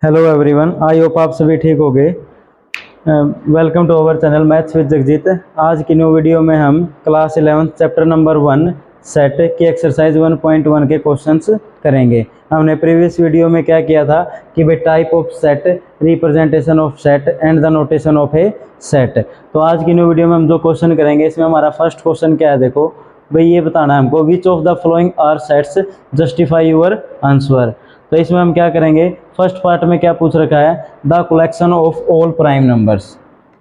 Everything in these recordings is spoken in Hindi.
हेलो एवरीवन, आई होप आप सभी ठीक हो गए। Welcome to our channel maths with Jagjit. आज की न्यू वीडियो में हम क्लास 11 चैप्टर नंबर 1 सेट की एक्सरसाइज 1.1 के क्वेश्चंस करेंगे। हमने प्रीवियस वीडियो में क्या किया था कि भाई type of set, representation of set and the notation of A set. तो आज की न्यू वीडियो में हम जो क्वेश्चन करेंगे, इसमें हमारा फर्स्ट क्वेश्चन क्या है, देखो भाई ये बताना है हमको, which of the following are sets, justify your answer. तो इसमें हम क्या करेंगे, फर्स्ट पार्ट में क्या पूछ रखा है, the collection of all prime numbers.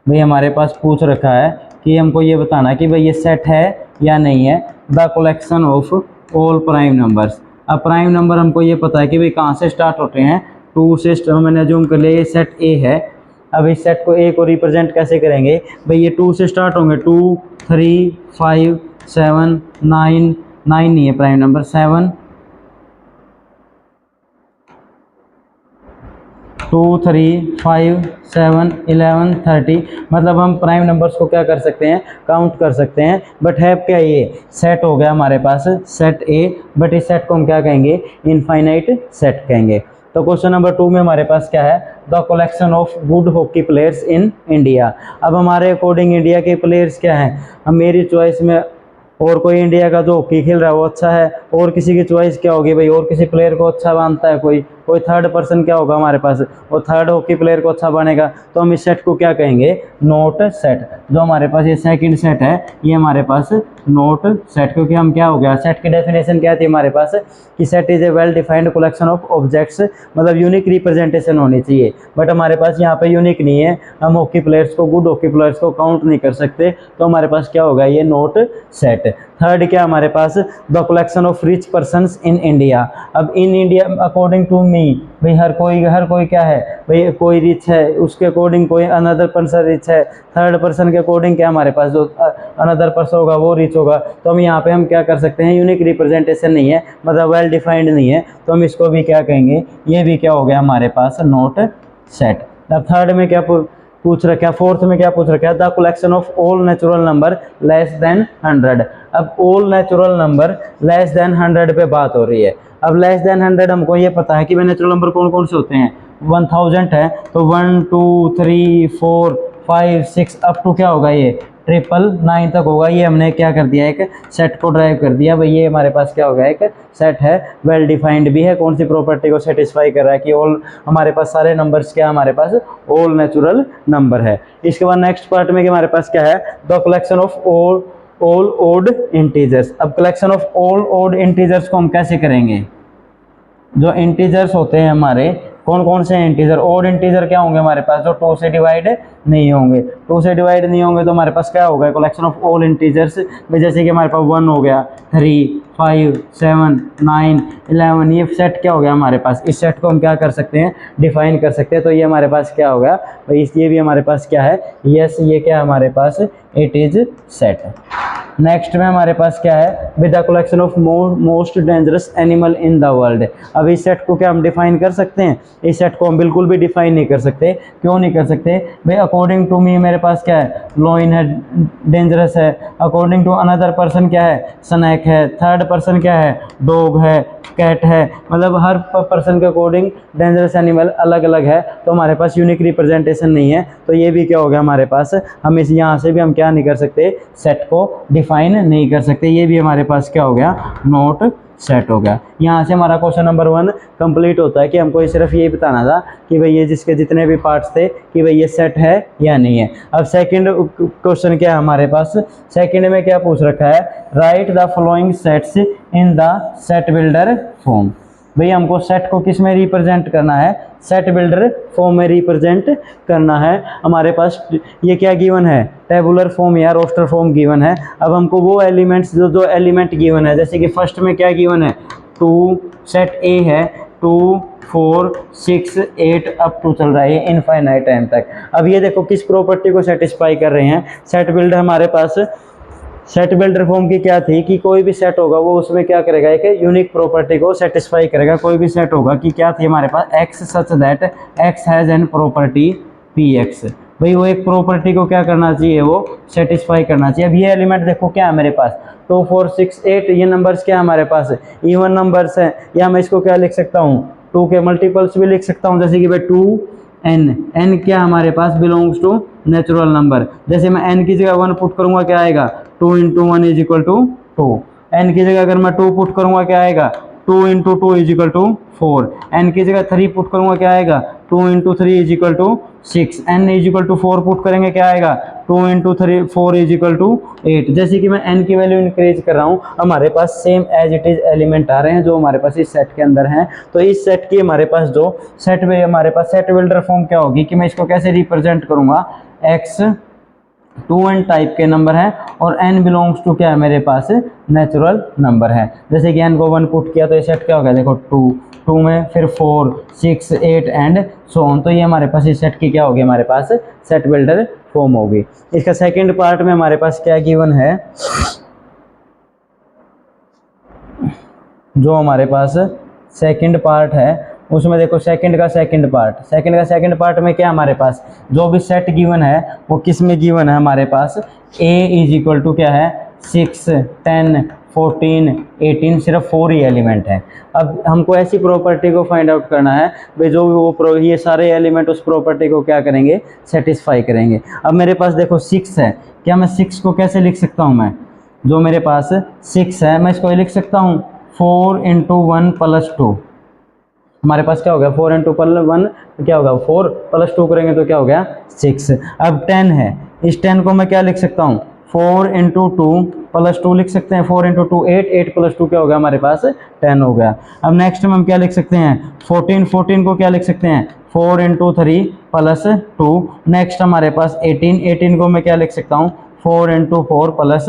भाई हमारे पास पूछ रखा है कि हमको ये बताना है कि भाई ये सेट है या नहीं है, the collection of all prime numbers. अब प्राइम नंबर हमको ये पता है कि भाई कहाँ से स्टार्ट होते हैं, 2 से। मैंने जूम कर लिया, ये सेट ए है। अब इस सेट को ए को रिप्रेजेंट कैसे करेंगे, भाई ये 2 से स्टार्ट होंगे, 2 3 5 7 9 9 नहीं है प्राइम नंबर, 7 2 3 5 7 11 30। मतलब हम प्राइम नंबर्स को क्या कर सकते हैं, काउंट कर सकते हैं। बट है क्या, ये सेट हो गया हमारे पास सेट ए, बट इस सेट को हम क्या कहेंगे, इनफाइनाइट सेट कहेंगे। तो क्वेश्चन नंबर 2 में हमारे पास क्या है, the collection of good hockey players in India. अब हमारे अकॉर्डिंग इंडिया के प्लेयर्स क्या हैं, अब मेरी चॉइस में और कोई इंडिया का जो हॉकी खेल रहा है वो अच्छा है, और किसी की चॉइस क्या होगी, भाई और किसी प्लेयर को अच्छा मानता है कोई थर्ड पर्सन क्या होगा हमारे पास, वो थर्ड हॉकी प्लेयर को अच्छा बनेगा। तो हम इस सेट को क्या कहेंगे, नोट सेट। जो हमारे पास ये सेकंड सेट है, ये हमारे पास नोट सेट, क्योंकि हम क्या हो गया, सेट की डेफिनेशन क्या थी हमारे पास कि set is a well defined collection of objects, मतलब यूनिक रिप्रेजेंटेशन होनी चाहिए। बट हमारे पास यहाँ पे यूनिक नहीं है, हम हॉकी प्लेयर्स को, गुड हॉकी प्लेयर्स को काउंट नहीं कर सकते। तो हमारे पास क्या होगा, ये नोट सेट। थर्ड क्या हमारे पास, the collection of rich persons in India. अब in India according to me, भाई हर कोई क्या है, भाई कोई रिच है, उसके अकॉर्डिंग कोई अनदर पर्सन रिच है। थर्ड पर्सन के अकॉर्डिंग क्या हमारे पास, जो अनदर पर्सन होगा वो रिच होगा। तो हम यहाँ पे हम क्या कर सकते हैं, यूनिक रिप्रेजेंटेशन नहीं है, मतलब वेल डिफाइंड नहीं है, तो हम इसको भी क्या कहेंगे, ये भी क्या हो गया हमारे पास नोट सेट। अब थर्ड में क्या पूछ रखा है, फोर्थ में क्या पूछ रखा है, the collection of all natural number less than 100। अब all natural number less than 100 पे बात हो रही है। अब लेस देन 100 हमको ये पता है कि भाई नेचुरल नंबर कौन कौन से होते हैं, 1000 है तो 1 2 3 4 5 6 अप टू क्या होगा, ये 999 तक होगा। ये हमने क्या कर दिया, एक सेट को ड्राइव कर दिया। भाई ये हमारे पास क्या होगा, एक सेट है, वेल डिफाइंड भी है, कौन सी प्रॉपर्टी को सेटिस्फाई कर रहा है कि ऑल, हमारे पास सारे नंबर्स क्या, हमारे पास ऑल नेचुरल नंबर है। इसके बाद नेक्स्ट पार्ट में हमारे पास क्या है, the collection of all odd integers. अब collection of all odd integers को हम कैसे करेंगे, जो इंटीजर्स होते हैं हमारे, कौन कौन से इंटीजर, और इंटीजर क्या होंगे हमारे पास, जो 2 से डिवाइड नहीं होंगे। 2 से डिवाइड नहीं होंगे तो हमारे पास क्या होगा, कलेक्शन ऑफ ऑल इंटीजर्स। जैसे कि हमारे पास 1 हो गया, 3 5 7 9 11, ये सेट क्या हो गया हमारे पास। इस सेट को हम क्या कर सकते हैं, डिफाइन कर सकते हैं। तो ये हमारे पास क्या होगा भाई, ये भी हमारे पास क्या है, यस, ये क्या है हमारे पास, इट इज सेट। नेक्स्ट में हमारे पास क्या है, with the collection of most dangerous animal in the world. अब इस सेट को क्या हम डिफाइन कर सकते हैं, इस सेट को हम बिल्कुल भी डिफाइन नहीं कर सकते। क्यों नहीं कर सकते भाई, अकॉर्डिंग टू मी मेरे पास क्या है, लॉइन है, डेंजरस है। अकॉर्डिंग टू अनदर पर्सन क्या है, स्नैक है। थर्ड पर्सन क्या है, डॉग है, कैट है। मतलब हर पर्सन के अकॉर्डिंग डेंजरस एनिमल अलग अलग है, तो हमारे पास यूनिक रिप्रेजेंटेशन नहीं है। तो ये भी क्या हो गया हमारे पास, हम इस यहाँ से भी हम क्या नहीं कर सकते, सेट को डिफाइन नहीं कर सकते। ये भी हमारे पास क्या हो गया, नोट सेट हो गया। यहाँ से हमारा क्वेश्चन नंबर 1 कंप्लीट होता है कि हमको सिर्फ यही बताना था कि भाई ये जिसके जितने भी पार्ट्स थे कि भाई ये सेट है या नहीं है। अब सेकंड क्वेश्चन क्या है हमारे पास, सेकंड में क्या पूछ रखा है, right the following sets in the set builder form. भाई हमको सेट को किस में रिप्रेजेंट करना है, सेट बिल्डर फॉर्म में रिप्रेजेंट करना है। हमारे पास ये क्या गिवन है, टेबुलर फॉर्म या रोस्टर फॉर्म गिवन है। अब हमको वो एलिमेंट्स, जो एलिमेंट गिवन है, जैसे कि फर्स्ट में क्या गिवन है, 2 सेट ए है, 2 4 6 8 अप टू चल रहा है इनफाइनाइट टाइम तक। अब ये देखो किस प्रॉपर्टी को सेटिस्फाई कर रहे हैं, सेट बिल्डर हमारे पास, सेट बिल्डर फॉर्म की क्या थी कि कोई भी सेट होगा वो उसमें क्या करेगा, एक यूनिक प्रॉपर्टी को सेटिस्फाई करेगा। कोई भी सेट होगा कि क्या थी हमारे पास, X such that X has an property P X. भाई वो एक प्रॉपर्टी को क्या करना चाहिए, वो सेटिस्फाई करना चाहिए। अब ये एलिमेंट देखो क्या है मेरे पास, 2 4 6 8, ये नंबर्स क्या है हमारे पास, इवन नंबर्स हैं, या मैं इसको क्या लिख सकता हूँ, टू के मल्टीपल्स भी लिख सकता हूँ, जैसे कि भाई 2n, n क्या हमारे पास बिलोंग्स टू नेचुरल नंबर। जैसे मैं n की जगह 1 पुट करूंगा क्या आएगा, 2 into 1 is equal to 2। n की जगह अगर मैं 2 पुट करूंगा क्या आएगा, 2 into 2 is equal to 4। n की जगह 3 पुट करूंगा क्या आएगा, 2 into 3 is equal to 6। n is equal to 4 put करेंगे क्या आएगा, 2 इंटू 3 4 इज इक्वल टू 8। जैसे कि मैं n की वैल्यू इंक्रीज कर रहा हूँ, हमारे पास same as it is element आ रहे हैं जो हमारे पास इस सेट के अंदर हैं। तो इस सेट की हमारे पास जो सेट में हमारे पास सेट बिल्डर फॉर्म क्या होगी कि मैं इसको कैसे रिप्रेजेंट करूंगा, x 2n टाइप के नंबर है और n बिलोंग्स टू क्या है मेरे पास नेचुरल नंबर है। जैसे कि n को 1 पुट किया तो ये सेट क्या हो गया, देखो 2 में फिर 4 6 8 एंड सो ऑन। तो ये हमारे पास इस सेट की क्या होगी, हमारे पास सेट बिल्डर फॉर्म होगी। इसका सेकंड पार्ट में हमारे पास क्या गिवन है, जो हमारे पास सेकंड पार्ट है उसमें देखो सेकंड का सेकंड पार्ट में क्या हमारे पास जो भी सेट गिवन है वो किस में गिवन है, हमारे पास a इज इक्वल टू क्या है 6 10 14 18, सिर्फ 4 ही एलिमेंट है। अब हमको ऐसी प्रॉपर्टी को फाइंड आउट करना है भाई जो वो ये सारे एलिमेंट उस प्रॉपर्टी को क्या करेंगे, सेटिस्फाई करेंगे। अब मेरे पास देखो 6 है, क्या मैं 6 को कैसे लिख सकता हूँ, मैं जो मेरे पास 6 है मैं इसको लिख सकता हूँ 4 इंटू 1 प्लस 2। हमारे पास क्या हो गया 4 इंटू 1 क्या होगा 4 प्लस 2 करेंगे तो क्या हो गया 6। अब 10 है, इस 10 को मैं क्या लिख सकता हूँ 4 इंटू 2 प्लस 2 लिख सकते हैं, 4 इंटू 2 8 8 प्लस 2 क्या हो गया हमारे पास 10 हो गया। अब नेक्स्ट में हम क्या लिख सकते हैं 14 को क्या लिख सकते हैं 4 इंटू 3 प्लस 2। नेक्स्ट हमारे पास 18 को मैं क्या लिख सकता हूँ 4 इंटू 4 प्लस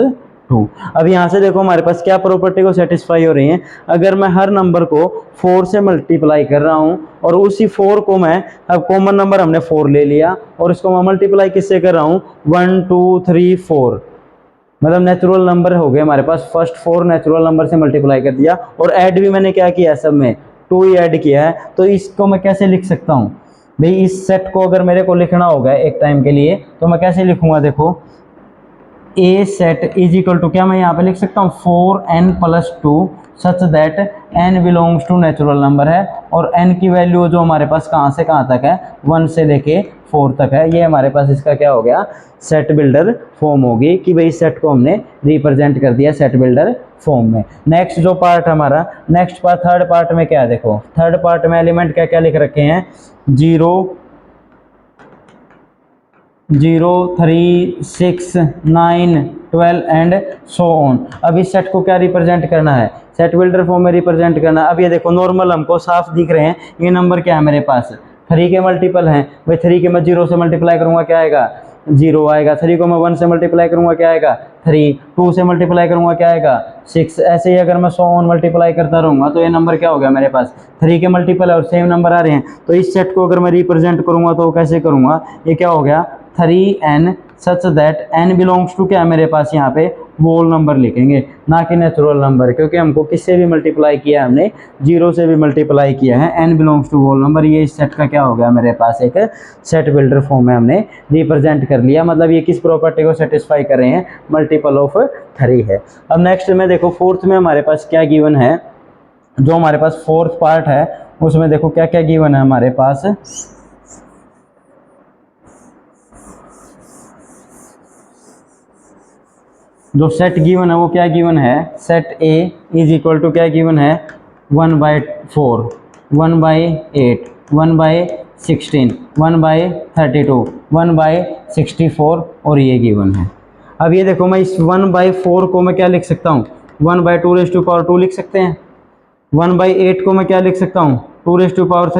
2। अब यहाँ से देखो हमारे पास क्या प्रॉपर्टी को सेटिस्फाई हो रही है, अगर मैं हर नंबर को 4 से मल्टीप्लाई कर रहा हूँ और उसी 4 को मैं, अब कॉमन नंबर हमने 4 ले लिया और इसको मैं मल्टीप्लाई किससे कर रहा हूँ 1 2 3 4, मतलब नेचुरल नंबर हो गए हमारे पास, फर्स्ट 4 नेचुरल नंबर से मल्टीप्लाई कर दिया और ऐड भी मैंने क्या किया सब में 2 ही ऐड किया है। तो इसको मैं कैसे लिख सकता हूँ भाई, इस सेट को अगर मेरे को लिखना होगा एक टाइम के लिए तो मैं कैसे लिखूंगा, देखो A set is equal to क्या मैं यहाँ पे लिख सकता हूँ 4n plus 2 such that n belongs to natural number है और n की वैल्यू जो हमारे पास कहाँ से कहाँ तक है 1 से लेके 4 तक है। ये हमारे पास इसका क्या हो गया सेट बिल्डर फॉर्म होगी कि भाई सेट को हमने रिप्रेजेंट कर दिया सेट बिल्डर फॉर्म में। नेक्स्ट जो पार्ट हमारा नेक्स्ट पार्ट थर्ड पार्ट में क्या है, देखो थर्ड पार्ट में एलिमेंट क्या क्या लिख रखे हैं 0 0 3 6 9 12 एंड सो ऑन। अब इस सेट को क्या रिप्रेजेंट करना है, सेट बिल्डर फॉर्म में रिप्रेजेंट करना है। अब ये देखो नॉर्मल हमको साफ दिख रहे हैं, ये नंबर क्या है मेरे पास 3 के मल्टीपल हैं भाई, 3 के मैं 0 से मल्टीप्लाई करूंगा क्या आएगा 0 आएगा, 3 को मैं 1 से मल्टीप्लाई करूंगा क्या आएगा 3, 2 से मल्टीप्लाई करूंगा क्या आएगा 6। ऐसे ही अगर मैं 100 ऑन मल्टीप्लाई करता रहूंगा तो ये नंबर क्या हो गया मेरे पास 3 के मल्टीपल है और सेम नंबर आ रहे हैं। तो इस सेट को अगर मैं रिप्रेजेंट करूंगा तो कैसे करूंगा, ये क्या हो गया 3n such that n belongs to क्या है मेरे पास यहाँ पे होल नंबर लिखेंगे ना कि नेचुरल नंबर, क्योंकि हमको किससे भी मल्टीप्लाई किया है हमने 0 से भी मल्टीप्लाई किया है, n belongs to whole number. ये इस सेट का क्या हो गया मेरे पास एक सेट बिल्डर फॉर्म में हमने रिप्रेजेंट कर लिया, मतलब ये किस प्रॉपर्टी को सेटिस्फाई कर रहे हैं मल्टीपल ऑफ 3 है। अब नेक्स्ट में देखो फोर्थ में हमारे पास क्या गिवन है, जो हमारे पास फोर्थ पार्ट है उसमें देखो क्या क्या गिवन है हमारे पास। जो सेट गिवन है वो क्या गिवन है, set A is equal to क्या गिवन है 1/4 1/8 1/16 1/32 1/64 और ये गिवन है। अब ये देखो मैं इस 1/4 को मैं क्या लिख सकता हूँ 1/2 लिख सकते हैं, 1/8 को मैं क्या लिख सकता हूँ 2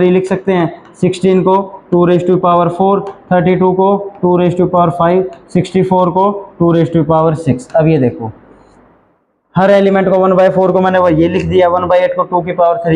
लिख सकते हैं, 16 को 2 32 को 2 64 को 2 अब ये देखो हर एलिमेंट को 1/4 को मैंने ये लिख दिया, 1/8 को 2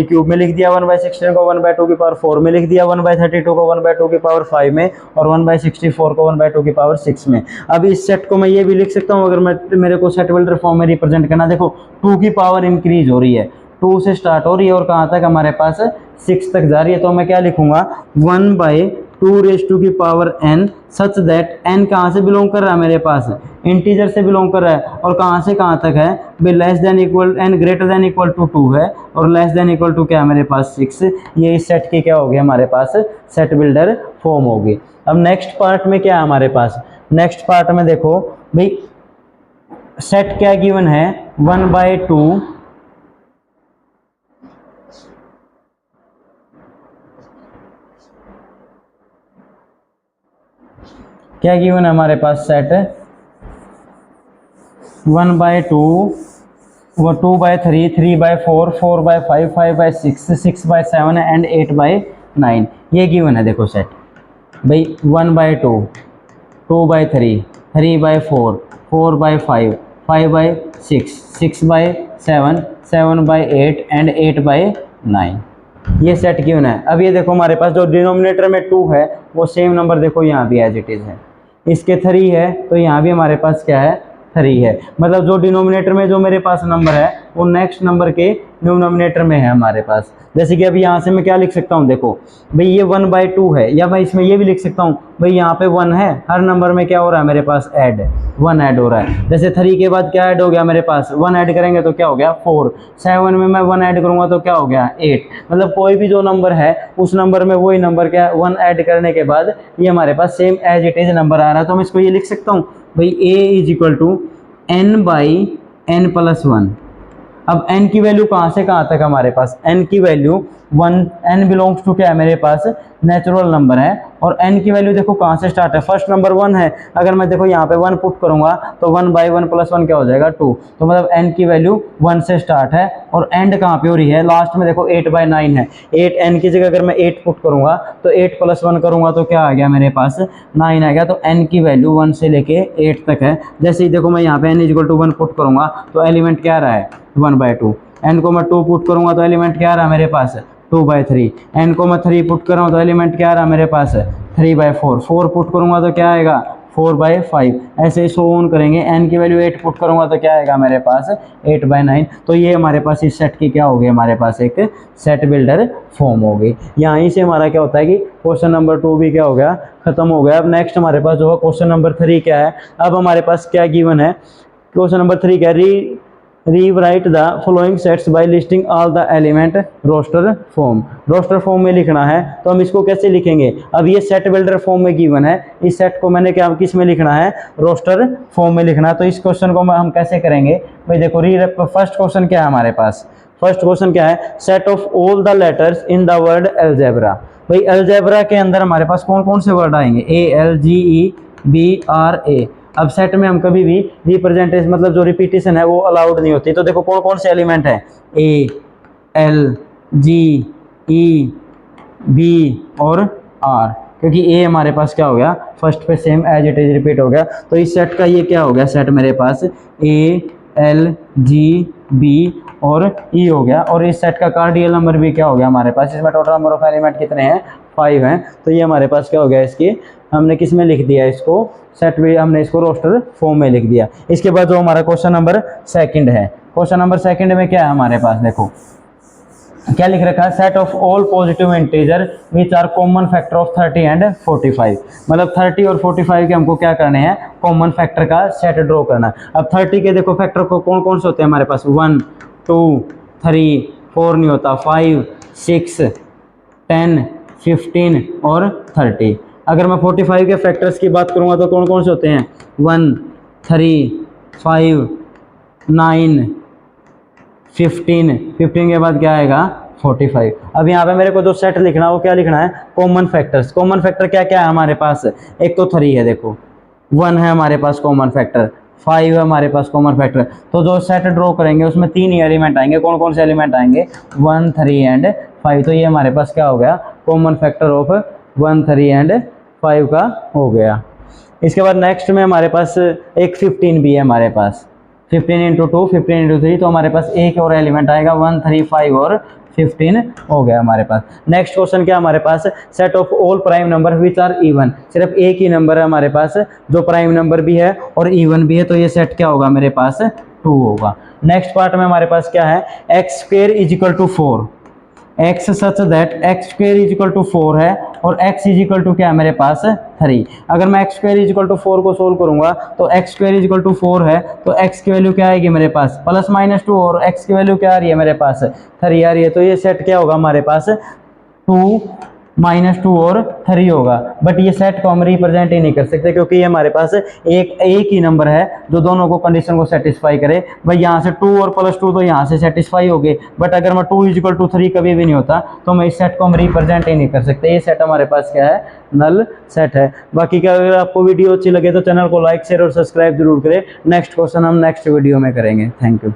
क्यूब में लिख दिया, 1/16 को 1/2 में लिख दिया, 1/32 को 1/2 में और 1/64 को 1/2 में। अब इस सेट को मैं ये भी लिख सकता हूँ, अगर मैं मेरे को सेट बिल्डर फॉर्म में रिप्रेजेंट करना, देखो 2 की पावर इंक्रीज हो रही है, 2 से स्टार्ट हो रही है और कहाँ तक हमारे पास 6 तक जा रही है, तो मैं क्या लिखूंगा 1/2 2 रेज टू की power n such that n कहाँ से बिलोंग कर रहा है मेरे पास, इंटीजर से बिलोंग कर रहा है, और कहाँ से कहाँ तक है भाई, less than equal n greater than equal to 2 है, और लेस देन इक्वल टू क्या है मेरे पास 6। ये इस सेट की क्या होगी हमारे पास, सेट बिल्डर फॉर्म होगी। अब नेक्स्ट पार्ट में क्या है हमारे पास, नेक्स्ट पार्ट में देखो भाई सेट क्या गिवन है, 1/2 क्या गिवन है हमारे पास, सेट 1/2 वो 2/3 3/4 4/5 5/6 6/7 एंड 8/9 ये गिवन है। देखो सेट भाई 1/2 2/3 3/4 4/5 5/6 6/7 7/8 एंड 8/9 ये सेट गिवन है। अब ये देखो हमारे पास जो डिनोमिनेटर में 2 है वो सेम नंबर देखो यहाँ भी एज इट इज है, इसके 3 है तो यहाँ भी हमारे पास क्या है 3 है, मतलब जो डिनोमिनेटर में जो मेरे पास नंबर है वो नेक्स्ट नंबर के डिनोमिनेटर में है हमारे पास। जैसे कि अभी यहाँ से मैं क्या लिख सकता हूँ, देखो भाई ये 1/2 है, या मैं इसमें ये भी लिख सकता हूँ भाई यहाँ पे 1 है, हर नंबर में क्या हो रहा है मेरे पास ऐड 1 ऐड हो रहा है। जैसे 3 के बाद क्या ऐड हो गया मेरे पास, 1 ऐड करेंगे तो क्या हो गया 4, 7 में मैं 1 ऐड करूँगा तो क्या हो गया 8, मतलब कोई भी जो नंबर है उस नंबर में वही नंबर क्या 1 ऐड करने के बाद ये हमारे पास same as it is number आ रहा है। तो मैं इसको ये लिख सकता हूँ भाई a = n/n+1। अब n की वैल्यू कहाँ से कहाँ तक हमारे पास, n की वैल्यू 1, n बिलोंग्स टू क्या है मेरे पास नेचुरल नंबर है, और n की वैल्यू देखो कहाँ से स्टार्ट है, फर्स्ट नंबर 1 है, अगर मैं देखो यहाँ पे 1 पुट करूंगा तो 1/1+1 क्या हो जाएगा 2, तो मतलब n की वैल्यू 1 से स्टार्ट है और एंड कहाँ पे हो रही है लास्ट में देखो 8/9 है, 8 n की जगह अगर मैं 8 पुट करूंगा तो 8 + 1 करूंगा तो क्या आ गया मेरे पास 9 आ गया। तो n की वैल्यू 1 से लेके 8 तक है। जैसे ही देखो मैं यहाँ पे n = 1 पुट करूंगा तो एलिमेंट क्या आ रहा है 1/2, n को मैं 2 पुट करूंगा तो एलिमेंट क्या आ रहा है मेरे पास 2/3, n को मैं 3 पुट कर रहा हूँ तो एलिमेंट क्या आ रहा है मेरे पास 3/4, 4 पुट करूंगा तो क्या आएगा 4/5, ऐसे ही सो ऑन करेंगे। n की वैल्यू 8 पुट करूंगा तो क्या आएगा मेरे पास 8/9। तो ये हमारे पास इस सेट की क्या होगी हमारे पास एक सेट बिल्डर फॉर्म होगी। यहीं से हमारा क्या होता है कि क्वेश्चन नंबर 2 भी क्या हो गया खत्म हो गया। अब नेक्स्ट हमारे पास जो है क्वेश्चन नंबर 3 क्या है, अब हमारे पास क्या गिवन है, क्वेश्चन नंबर 3 क्या है, rewrite the following sets by listing all the element roster form. Roster form में लिखना है तो हम इसको कैसे लिखेंगे, अब ये सेट बिल्डर फॉर्म में गिवन है, इस सेट को मैंने क्या किस में लिखना है रोस्टर फॉर्म में लिखना है। तो इस क्वेश्चन को हम कैसे करेंगे भाई, देखो फर्स्ट क्वेश्चन क्या है हमारे पास, फर्स्ट क्वेश्चन क्या है, set of all the letters in the word algebra. भाई अलजेब्रा के अंदर हमारे पास कौन कौन से वर्ड आएंगे, ALGEBRA। अब सेट में हम कभी भी रिप्रेजेंटेशन मतलब जो रिपीटेशन है वो अलाउड नहीं होती। तो देखो कौन कौन से एलिमेंट है A L G E B और R, क्योंकि A हमारे पास क्या हो गया फर्स्ट पे same as it is repeat हो गया। तो इस सेट का ये क्या हो गया सेट मेरे पास A L G B और E हो गया, और इस सेट का कार्डियल नंबर भी क्या हो गया हमारे पास, इसमें टोटल नंबर ऑफ एलिमेंट कितने हैं 5 हैं। तो ये हमारे पास क्या हो गया, इसकी हमने किस में लिख दिया, इसको सेट भी हमने इसको रोस्टर फॉर्म में लिख दिया। इसके बाद जो हमारा क्वेश्चन नंबर 2 है, क्वेश्चन नंबर 2 में क्या है हमारे पास, देखो क्या लिख रखा है, set of all positive integer which are common factor of 30 and 45। मतलब 30 और 45 के हमको क्या करने हैं कॉमन फैक्टर का सेट ड्रॉ करना है। अब 30 के देखो फैक्टर को कौन कौन से होते हैं हमारे पास, 1 2 3 4 नहीं होता, 5 6 10 15 और 30। अगर मैं 45 के फैक्टर्स की बात करूंगा तो कौन कौन से होते हैं 1 3 5 9 15 के बाद क्या आएगा 45। अब यहाँ पे मेरे को जो सेट लिखना है वो क्या लिखना है कॉमन फैक्टर्स। कॉमन फैक्टर क्या क्या है हमारे पास, एक तो 3 है, देखो 1 है हमारे पास कॉमन फैक्टर, 5 है हमारे पास कॉमन फैक्टर। तो जो सेट ड्रॉ करेंगे उसमें 3 ही एलिमेंट आएंगे, कौन कौन से एलिमेंट आएंगे 1 3 एंड 5। तो ये हमारे पास क्या हो गया कॉमन फैक्टर ऑफ 1 3 एंड 5 का हो गया। इसके बाद नेक्स्ट में हमारे पास एक 15 भी है हमारे पास, 15 × 2 15 × 3, तो हमारे पास एक और एलिमेंट आएगा 1 3 5 और 15 हो गया हमारे पास। नेक्स्ट क्वेश्चन क्या हमारे पास, set of all prime number which are even. सिर्फ एक ही नंबर है हमारे पास जो प्राइम नंबर भी है और इवन भी है, तो ये सेट क्या होगा मेरे पास 2 होगा। नेक्स्ट पार्ट में हमारे पास क्या है, x² = 4। X such that x square is equal to 4 है और एक्स इज इक्वल टू क्या है मेरे पास 3। अगर मैं x square is equal to 4 को सोल्व करूंगा तो x square is equal to 4 है तो एक्स की वैल्यू क्या आएगी मेरे पास प्लस माइनस 2 और एक्स की वैल्यू क्या आ रही है मेरे पास 3 आ रही है। तो ये सेट क्या होगा हमारे पास 2 -2 और 3 होगा। बट ये सेट को हम रिप्रेजेंट ही नहीं कर सकते क्योंकि ये हमारे पास एक ही नंबर है जो दोनों को कंडीशन को सेटिस्फाई करे। भाई यहाँ से 2 और +2 तो यहाँ से सेटिस्फाई हो गए, बट अगर मैं 2 = 3 कभी भी नहीं होता तो मैं इस सेट को हम रिप्रेजेंट ही नहीं कर सकते। ये सेट हमारे पास क्या है नल सेट है। बाकी क्या अगर आपको वीडियो अच्छी लगे तो चैनल को लाइक शेयर और सब्सक्राइब जरूर करें। नेक्स्ट क्वेश्चन हम नेक्स्ट वीडियो में करेंगे। Thank you.